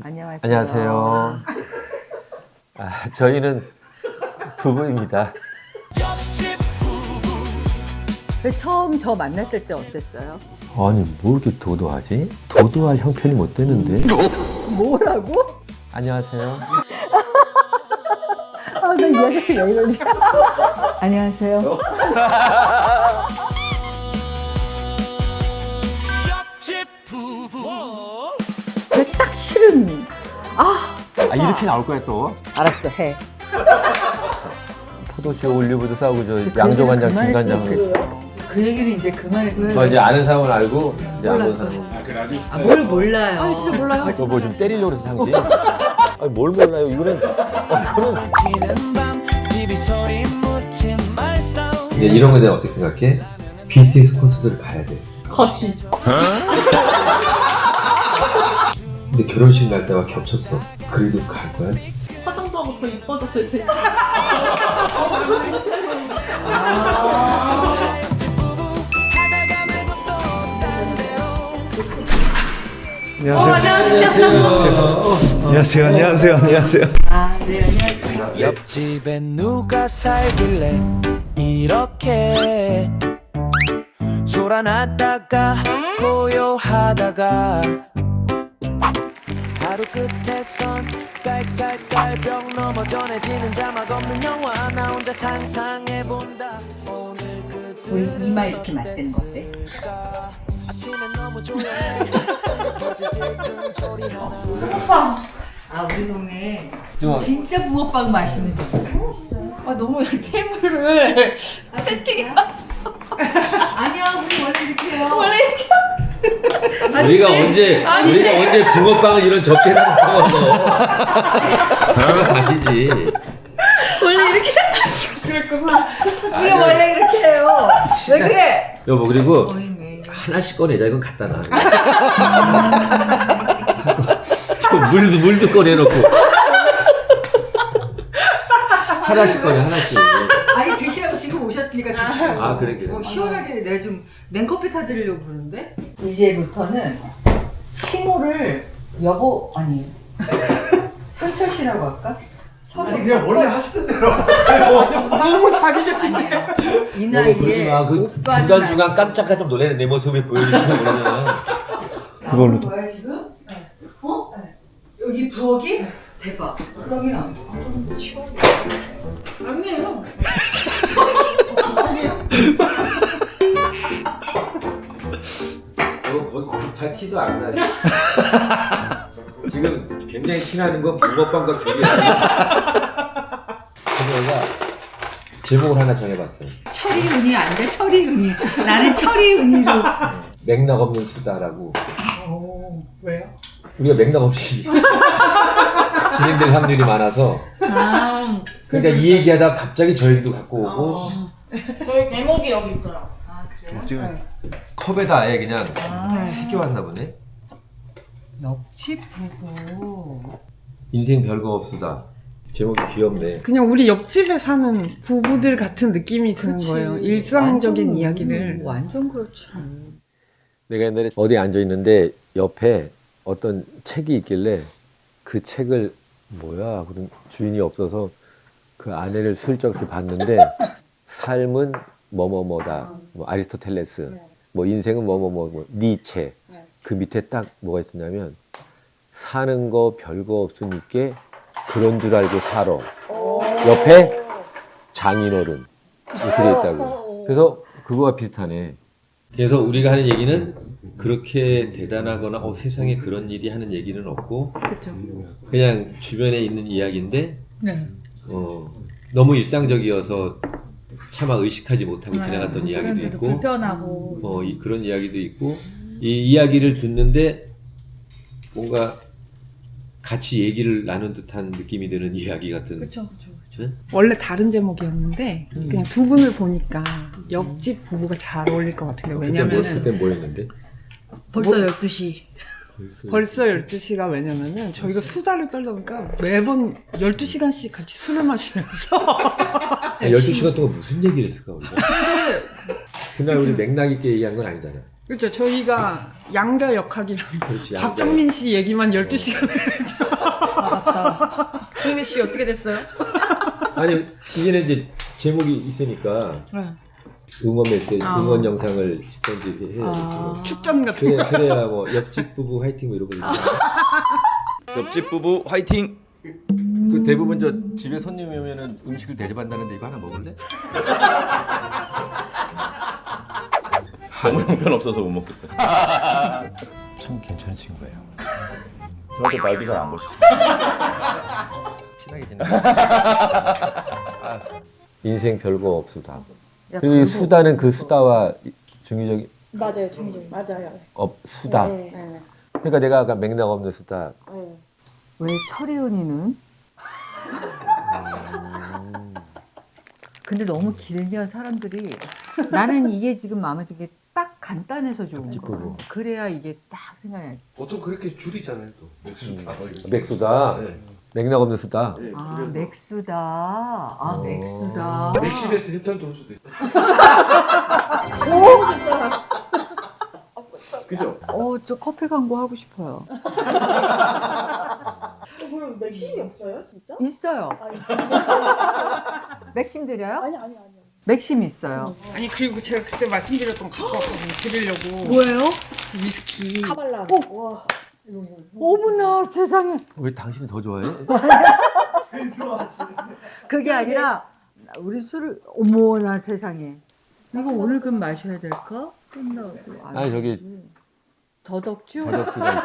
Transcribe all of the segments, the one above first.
안녕하세요. 안녕하세요. 저희는 부부입니다. 처음 저 만났을 때 어땠어요? 아니 뭐 이렇게 도도하지? 도도할 형편이 못 되는데. 뭐라고? 안녕하세요. 아, 나 이 아저씨 왜 이러지? 안녕하세요. 근데 딱 싫은. 이렇게 나올 거야 또. 알았어, 해. 포도쇼 올리브도 싸우고 저 그 양조간장 얘기는 진간장. 그만했으면 좋겠어. 그 얘기는 이제 그만했으면 이제 아는 사람은 알고 이제 안 아는 사람은. 뭘 몰라요. 아니, 진짜 몰라요. 뭐 좀 때리려고 그래서 상지. 아니 뭘 몰라요. 이거는 이제 이런 거에 대해 어떻게 생각해? BTS 콘서트를 가야 돼. 같이. 근데 결혼식 날짜가 겹쳤어. 그래도 갈 거야? 화장도 하고 더 이뻐졌을 때. 안녕하세요. 안녕하세요. 아, 네, 안녕하세요. 옆집에 누가 살길래 이렇게 소란났다가 고요하다가 하루 끝에선 깔깔깔 벽 넘어 전해지는 자막 없는 영화 나 혼자 상상해본다 오늘 그 우리 이마 이렇게 맞대는 거 어때? 아침엔 너무 조용해 슬퍼질 жил끔 소리 하나 붕어빵! 아, 우리 동네 좀 진짜 붕어빵 맛있는 집. 아, 너무 테이블을. 세팅. 아니야, 우리 원래 이렇게 해요. 원래 이렇게. 우리가 언제 붕어빵을 이런 접시에 먹었어? 그건 아니지. 원래 이렇게. 그랬구나. 우리 원래 이렇게 해요. 왜 그래? 여보 그리고 거의 매일. 하나씩 꺼내자. 이건 갖다 놔. 저 물도 꺼내놓고 하나씩 꺼내 하나씩. 아니, 드시라고 지금 오셨으니까 드시라고. 아, 그래. 시원하게 내가 좀 냉커피 타드리려고 그러는데. 이제부터는 칭호를 여보, 아니 현철 씨라고 할까? 아니 그냥 원래 하시던 대로. 너무 자기적인데. 이 그러지 나이에 마. 그 오빠는 중간중간 깜짝깜짝 놀래는 내 모습이 보여주면서 그러면 그걸로 또. 뭐야 지금? 어? 여기 부엌이? 대박. 그러면 좀 치워. 아니에요. 거기 잘 티도 안 나지. 지금 굉장히 티나는 건 붕어빵과 귤이야. 그래서 제목을 하나 정해봤어요. 철이은이 안 돼? 철이은이. 나는 철이은이로. 맥락 없는 수다라고. 왜요? 우리가 맥락 없이 진행될 확률이 많아서 그러니까 이 얘기하다가 갑자기 저 얘기도 갖고 오고 저희 대목이 여기 있더라고. 아, 그래요? 지금 컵에다 아예 그냥 아, 새겨왔나 보네. 옆집 부부. 인생 별거 없수다. 제목이 귀엽네. 그냥 우리 옆집에 사는 부부들 같은 느낌이 드는 그치. 거예요. 일상적인 완전, 이야기를. 완전 그렇지. 내가 옛날에 어디에 앉아 있는데 옆에 어떤 책이 있길래 그 책을 뭐야 하고는 주인이 없어서 그 안에를 슬쩍 이렇게 봤는데 삶은 뭐뭐뭐다. 뭐 아리스토텔레스. 뭐 인생은 뭐뭐뭐 니체. 그 밑에 딱 뭐가 있었냐면 사는 거 별거 없으니까 그런 줄 알고 살아. 옆에 장인어른 이렇게 돼 있다고. 그래서 그거와 비슷하네. 그래서 우리가 하는 얘기는 그렇게 대단하거나 세상에 그런 일이 하는 얘기는 없고 그렇죠. 그냥 주변에 있는 이야기인데 네. 너무 일상적이어서 차마 의식하지 못하고 지나갔던 이야기도 그런데도 있고 불편하고. 그런 이야기도 있고 이 이야기를 듣는데 뭔가 같이 얘기를 나눈 듯한 느낌이 드는 이야기 같은. 그쵸. 네? 원래 다른 제목이었는데 그냥 두 분을 보니까 옆집 부부가 잘 어울릴 것 같은 게 그때 왜냐면은 뭐였는데? 벌써 12시. 벌써 12시가 왜냐면은 저희가 수다를 떨다 보니까 매번 12시간씩 같이 술을 마시면서 12시간 동안 무슨 얘기를 했을까 우리가? 그날 우리 맥락 있게 얘기한 건 아니잖아. 그렇죠. 저희가 양자 역학이랑 그렇지. 박정민 씨 얘기만 12시간을 맞다. 정민 씨 어떻게 됐어요? 아니 이제는 이제 제목이 있으니까 네. 응원 메시지, 아. 응원 영상을 편집해. 축전 같은 거. 그래야 뭐 옆집 부부 화이팅 뭐 이러고 있잖아. 옆집 부부 화이팅! 그 대부분 저 집에 손님이 오면은 음식을 대접한다는데 이거 하나 먹을래? 너무 형편없어서 못 먹겠어요. 참 괜찮은 친구예요. 저한테 말도 잘 안 거시죠. 친하게 지내. 아, 인생 별거 없수다. 그리고 이 수다는 그 수다와 중의적인 맞아요, 중심. 맞아요. 수다. 네. 그러니까 내가 아까 맥락 없는 수다. 왜 철이은이는? 근데 너무 길면 사람들이 나는 이게 지금 마음에 드는 게 딱 간단해서 좋은 옆집 거야. 부부. 그래야 이게 딱 생각이 나지. 보통 그렇게 줄이잖아요 또 맥수다. 맥수다. 네. 맥락 없는 수다. 네, 아 줄여서. 맥수다. 아 맥수다. 맥심에서 협찬 들어올 수도 있어. 그죠? 저 커피 광고 하고 싶어요. 그럼 맥심이 없어요, 진짜? 있어요. 맥심 드려요? 아니. 맥심 있어요. 아니 그리고 제가 그때 말씀드렸던 거 갖고 왔거든요. 드리려고. 뭐예요? 위스키. 카발라. 와. 어머나 세상에. 왜 당신이 더 좋아해? 그게 아니라 우리 술을 어머나 세상에. 이거 오늘 금 마셔야 될까? 끝나고. 아니 저기 더덕주? 더덕주가 있어.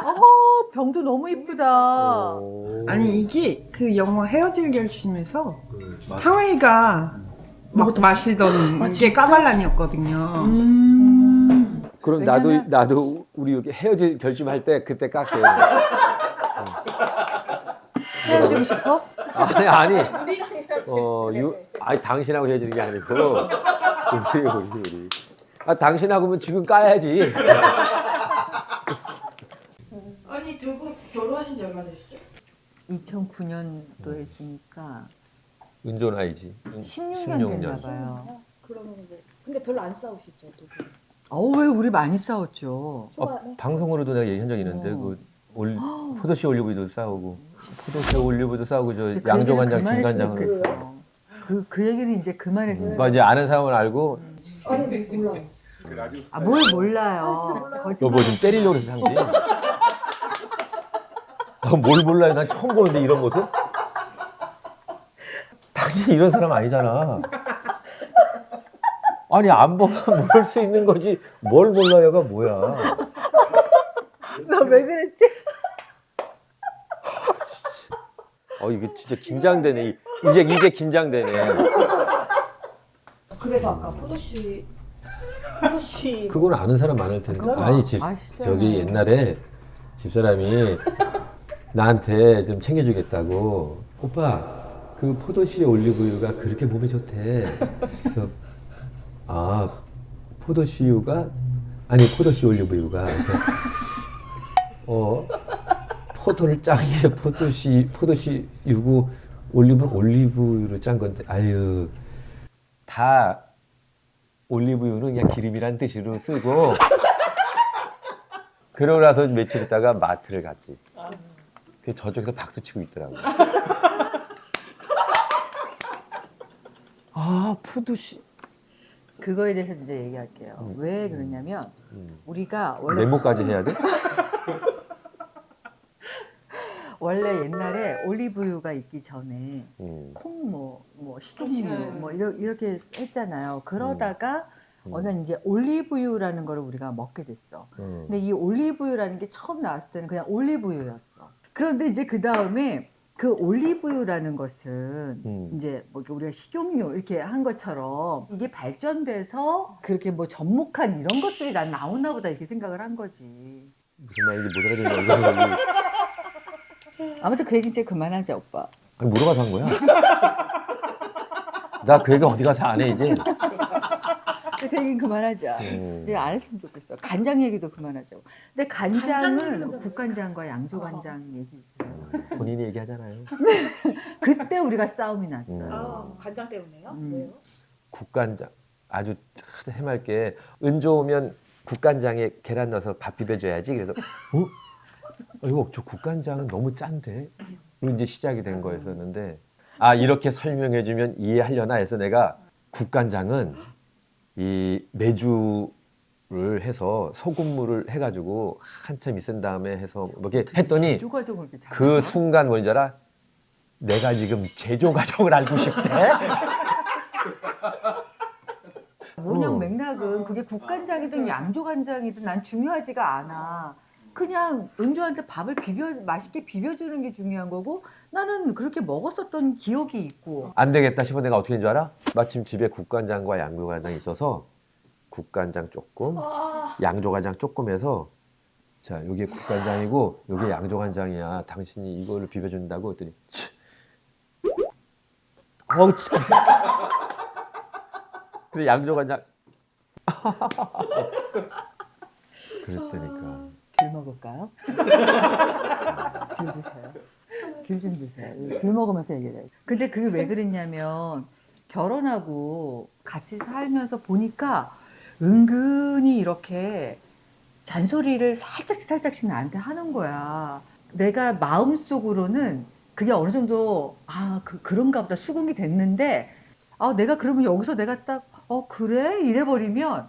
어머 병도 너무 이쁘다. 아니 이게 그 영화 헤어질 결심에서 하와이가 막 마시던 게 까발란이었거든요. 그럼 왜냐면- 나도 우리 여기 헤어질 결심할 때 그때 깎게. 헤어지고 싶어? 아니. 아니 당신하고 헤어지는 게 아니고 우리. 아 당신하고면 지금 까야지. 아니 두 분 결혼하신 지 얼마 되셨죠? 2009년도 했으니까 은존 아이지. 16년 됐나 봐요. 그러면 근데 별로 안 싸우시죠, 두 분? 왜 우리 많이 싸웠죠. 초반에? 방송으로도 내가 얘기한 적 있는데 포도씨 올리브유도 싸우고 포도씨 올리브유도 싸우고 저 이제 그 양조간장 얘기는 그만했으면 진간장을 좋겠어. 그 얘기는 이제 그만했으면 뭐 이제 아는 사람은 알고 아니, 몰라요. 뭘 몰라요. 여보 좀 때리려고 그래서 상지. 뭘 몰라요? 난 처음 보는데 이런 모습? 당신 이런 사람 아니잖아. 아니 안 보면 모를 수 있는 거지 뭘 몰라요가 뭐야. 나 왜 그랬지? 이게 진짜 긴장되네. 이제 긴장되네. 그래서 아까 포도씨 그건 아는 사람 많을 텐데. 그건 아니 아시잖아요. 저기 옛날에 집사람이 나한테 좀 챙겨주겠다고. 오빠 그 포도씨 올리브유가 그렇게 몸에 좋대. 그래서 포도씨유가 아니 포도씨 올리브유가 그래서 포도를 짠 게 포도씨유고 올리브유로 짠 건데 아유 다 올리브유는 그냥 기름이란 뜻으로 쓰고 그러고 나서 며칠 있다가 마트를 갔지. 그 저쪽에서 박수 치고 있더라고. 포도씨 그거에 대해서 이제 얘기할게요. 왜 그러냐면 우리가 원래 메모까지 해야 돼? 원래 옛날에 올리브유가 있기 전에 콩 식용유 이렇게 했잖아요. 그러다가 어느 날 이제 올리브유라는 거를 우리가 먹게 됐어. 근데 이 올리브유라는 게 처음 나왔을 때는 그냥 올리브유였어. 그런데 이제 그 다음에 그 올리브유라는 것은 이제 뭐 우리가 식용유 이렇게 한 것처럼 이게 발전돼서 그렇게 뭐 접목한 이런 것들이 난 나오나 보다 이렇게 생각을 한 거지. 무슨 말인지 못 알아듣는 거. 아무튼 그 얘기 이제 그만하자 오빠. 아니 물어봐서 한 거야. 나 그 얘기 어디 가서 안 해 이제. 그 얘기는 그만하자. 내가 안 했으면 좋겠어. 간장 얘기도 그만하자고. 근데 간장은 국간장과 양조간장 얘기 있어요. 본인이 얘기하잖아요. 그때 우리가 싸움이 났어요. 간장 때문에요? 음. 왜요? 국간장. 아주 해맑게 은조 오면 국간장에 계란 넣어서 밥 비벼줘야지. 그래서 이거 저 국간장은 너무 짠데. 그리고 이제 시작이 된 거였었는데 이렇게 설명해주면 이해하려나 해서 내가 국간장은 이 메주를 해서 소금물을 해가지고 한참 있은 다음에 해서 뭐 이렇게 했더니 제조 과정을 이렇게 잘 그 순간 뭔지 알아? 내가 지금 제조 과정을 알고 싶대. 뭐냐 맥락은 그게 국간장이든 양조간장이든 난 중요하지가 않아. 그냥 은조한테 밥을 맛있게 비벼주는 게 중요한 거고 나는 그렇게 먹었었던 기억이 있고. 안 되겠다 싶어 내가 어떻게 한 줄 알아? 마침 집에 국간장과 양조간장이 있어서 국간장 조금, 양조간장 조금 해서 자 여기 국간장이고 여기 양조간장이야. 당신이 이거를 비벼준다고 했더니 근데 양조간장 그랬다니까. 귤 먹을까요? 귤 드세요. 귤 좀 드세요. 귤 먹으면서 얘기해요. 근데 그게 왜 그랬냐면 결혼하고 같이 살면서 보니까 은근히 이렇게 잔소리를 살짝씩 나한테 하는 거야. 내가 마음속으로는 그게 어느 정도 그런가 보다 수긍이 됐는데 내가 그러면 여기서 내가 딱 그래? 이래버리면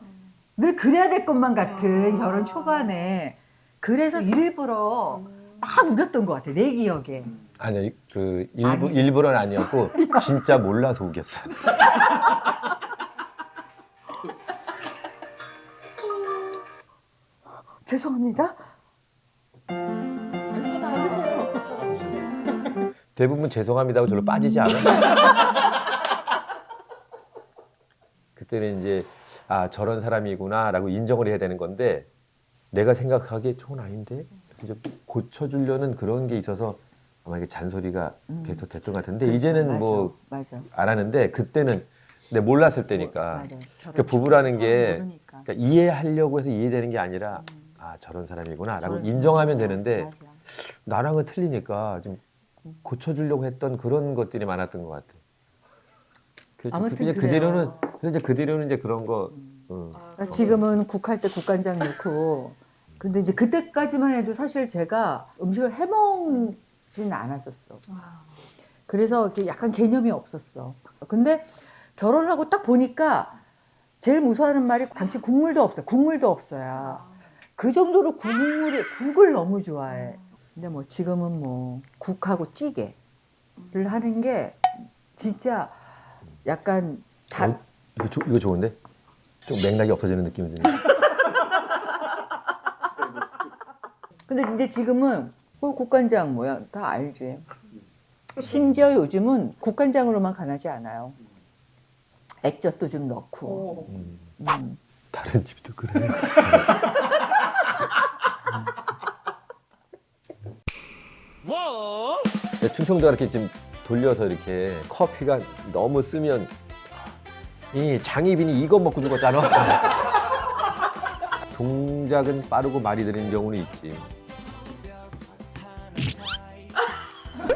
늘 그래야 될 것만 같은 결혼 초반에. 그래서 일부러 막 우겼던 것 같아, 내 기억에. 아니 일부러는 아니었고 진짜 몰라서 우겼어. 죄송합니다. 대부분 죄송합니다고 절로 빠지지 않아. 그때는 이제 저런 사람이구나라고 인정을 해야 되는 건데 내가 생각하기에 저건 아닌데 이제 고쳐주려는 그런 게 있어서 아마 이게 잔소리가 계속 됐던 것 같은데 이제는 뭐 안 하는데 그때는 내가 몰랐을 때니까. 그러니까 부부라는 게 그러니까 이해하려고 해서 이해되는 게 아니라 저런 사람이구나라고 인정하면 되는데 나랑은 틀리니까 좀 고쳐주려고 했던 그런 것들이 많았던 것 같아. 그래서 아무튼 그대로는 이제 그런 거. 지금은 국할 때 국간장 넣고 근데 이제 그때까지만 해도 사실 제가 음식을 해먹진 않았었어. 그래서 이렇게 약간 개념이 없었어. 근데 결혼하고 딱 보니까 제일 무서워하는 말이 당신 국물도 없어. 국물도 없어야. 그 정도로 국을 너무 좋아해. 근데 뭐 지금은 뭐 국하고 찌개를 하는 게 진짜 약간 이거 좋은데? 좀 맥락이 없어지는 느낌이 드네. 근데 이제 지금은 국간장 모양 다 알지. 심지어 요즘은 국간장으로만 간하지 않아요. 액젓도 좀 넣고. 다른 집도 그래. 충청도가 이렇게 지금 돌려서 이렇게 커피가 너무 쓰면 이 장희빈이 이거 먹고 죽었잖아. 동작은 빠르고 말이 느린 경우는 있지.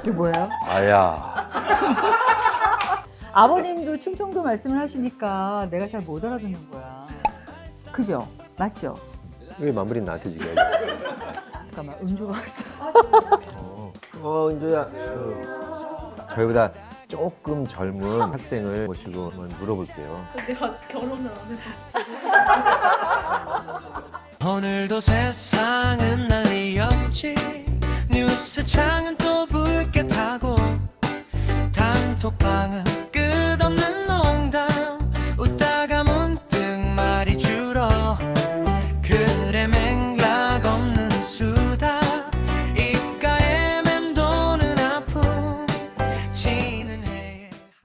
이게 뭐예요? 아야. 아버님도 충청도 말씀을 하시니까 내가 잘 못 알아듣는 거야. 그죠? 맞죠? 왜 마무리는 나한테 지금? 잠깐만, 은조가 왔어. 은조야. 저희보다 조금 젊은 학생을 모시고 한번 물어볼게요. 내가 아직 결혼을 안 해서. 오늘도 세상은 난리였지 뉴스 창은 또 붉게 타고 단톡방은